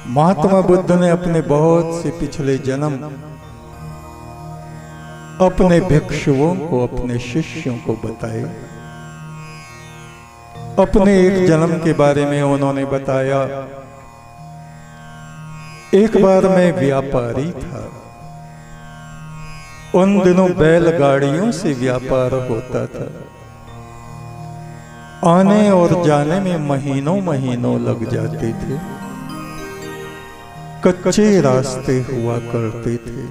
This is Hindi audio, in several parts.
महात्मा बुद्ध ने अपने बहुत से पिछले जन्म अपने भिक्षुओं को, अपने शिष्यों को बताए। अपने एक जन्म के बारे में उन्होंने बताया। एक बार मैं व्यापारी था। उन दिनों बैलगाड़ियों से व्यापार होता था। आने और जाने में महीनों महीनों लग जाते थे। कच्चे रास्ते हुआ करते थे।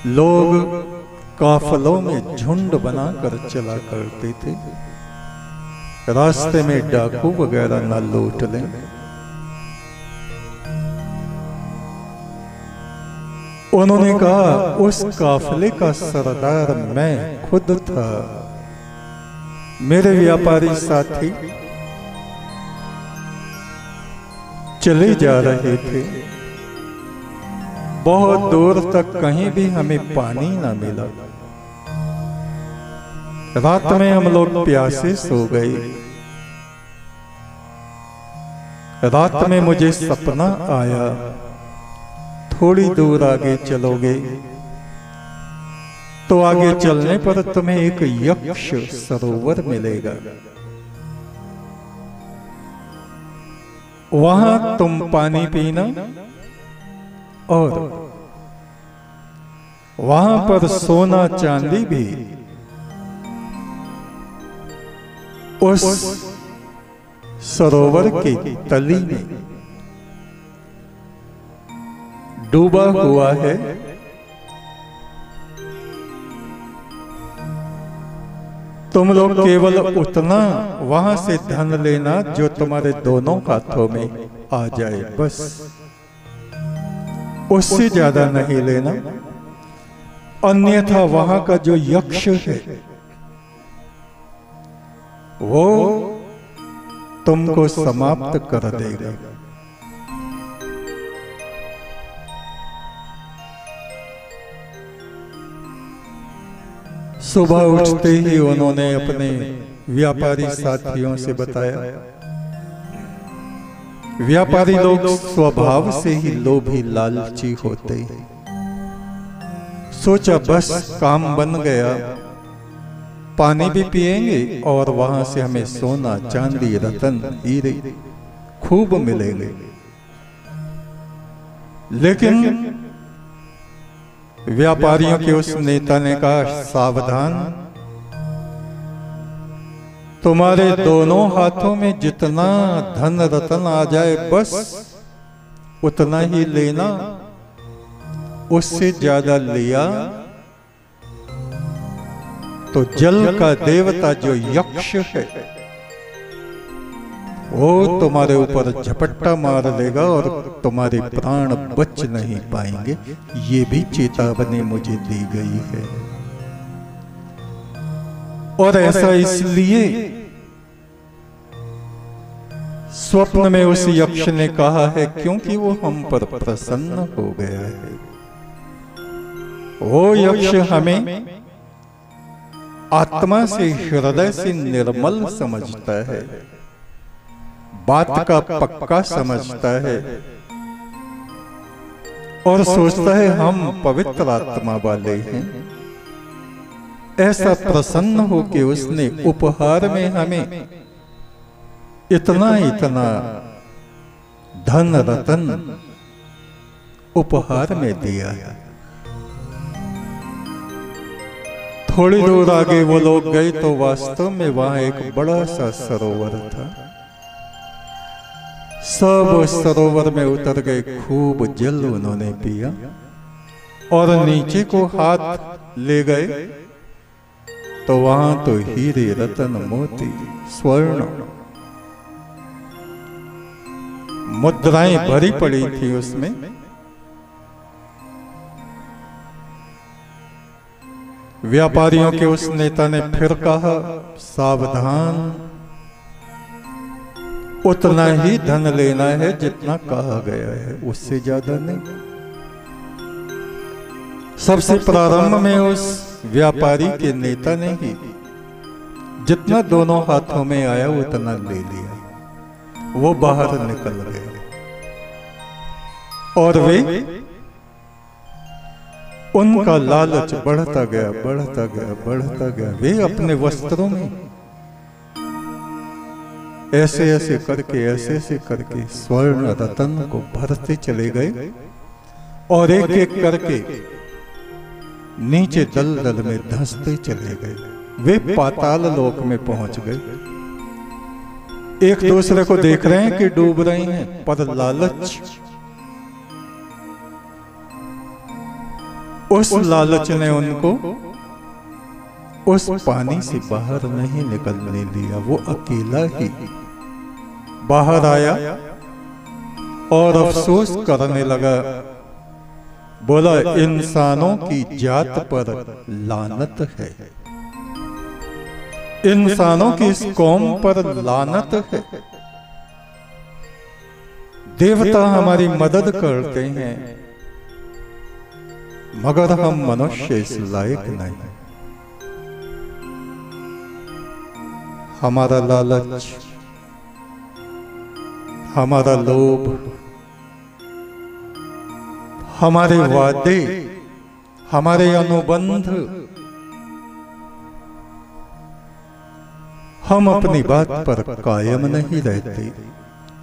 लोग काफलों में झुंड बनाकर चला करते थे। रास्ते में डाकू वगैरह न लूट लें। उन्होंने कहा, उस काफले का सरदार मैं खुद था। मेरे व्यापारी साथी चले जा रहे थे। बहुत दूर तक कहीं भी हमें पानी ना मिला। रात में हम लोग प्यासे सो गए। रात में मुझे सपना आया, थोड़ी दूर आगे चलोगे तो आगे चलने पर तुम्हें एक यक्ष सरोवर मिलेगा। वहां तुम पानी पीना और वहां पर सोना चांदी भी उस सरोवर के तली में डूबा हुआ है। तुम लोग केवल उतना वहां से धन लेना जो तुम्हारे दोनों हाथों में आ जाए, बस। उससे ज्यादा नहीं लेना, अन्यथा वहां का जो यक्ष है वो तुमको समाप्त कर देगा। सुबह उठते ही उन्होंने अपने व्यापारी साथियों से बताया। व्यापारी लोग स्वभाव से ही लोभी लालची होते हैं। सोचा बस काम बन गया, पानी भी पिएंगे और वहां से हमें सोना चांदी रतन हीरे खूब मिलेंगे। लेकिन व्यापारियों के उस नेता ने कहा, सावधान, तुम्हारे दोनों हाथों में जितना धन रतन आ जाए बस उतना ही लेना। उससे ज्यादा लिया तो जल का देवता जो यक्ष है वो तुम्हारे ऊपर झपट्टा मार देगा और तुम्हारे प्राण बच नहीं पाएंगे। ये भी चेतावनी मुझे दी गई है। और ऐसा इसलिए स्वप्न में उस यक्ष ने कहा है क्योंकि वो हम पर प्रसन्न हो गया है। वो यक्ष हमें आत्मा से, हृदय से निर्मल समझता है, बात का पक्का समझता है और सोचता है हम पवित्र आत्मा वाले हैं। ऐसा प्रसन्न हो कि उसने उपहार में हमें इतना इतना धन रतन उपहार में दिया है। थोड़ी दूर आगे वो लोग गए तो वास्तव में वहां एक बड़ा सा सरोवर था। सब सरोवर में उतर गए, खूब जल उन्होंने पिया और नीचे को हाथ ले गए तो वहां तो हीरे रतन मोती स्वर्ण मुद्राएं भरी पड़ी थी उसमें। व्यापारियों के उस नेता ने फिर कहा, सावधान, उतना ही धन लेना है जितना कहा गया है, उससे ज्यादा नहीं। सबसे प्रारंभ में उस व्यापारी के नेता ने ही जितना दोनों हाथों में आया उतना ले लिया। वो बाहर निकल गए और वे उनका लालच बढ़ता गया, बढ़ता गया, बढ़ता गया। वे अपने वस्त्रों में ऐसे ऐसे करके स्वर्ण रतन को भरते चले गए और एक एक करके नीचे दलदल में धंसते चले गए। वे पाताल लोक में पहुंच गए। एक दूसरे को देख रहे हैं कि डूब रहे हैं, पर लालच, उस लालच ने उनको उस पानी से बाहर नहीं निकलने दिया। वो अकेला ही बाहर आया और अफसोस करने लगा। बोला, इंसानों की जात पर लानत है, इंसानों की इस कौम पर लानत है। देवता हमारी मदद करते हैं मगर हम मनुष्य इस लायक नहीं। हमारा लालच, हमारा लोभ, हमारे वादे, हमारे अनुबंध, हम अपनी बात पर कायम नहीं रहते।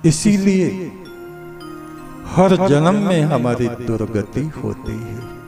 इसीलिए हर जन्म में हमारी दुर्गति होती है।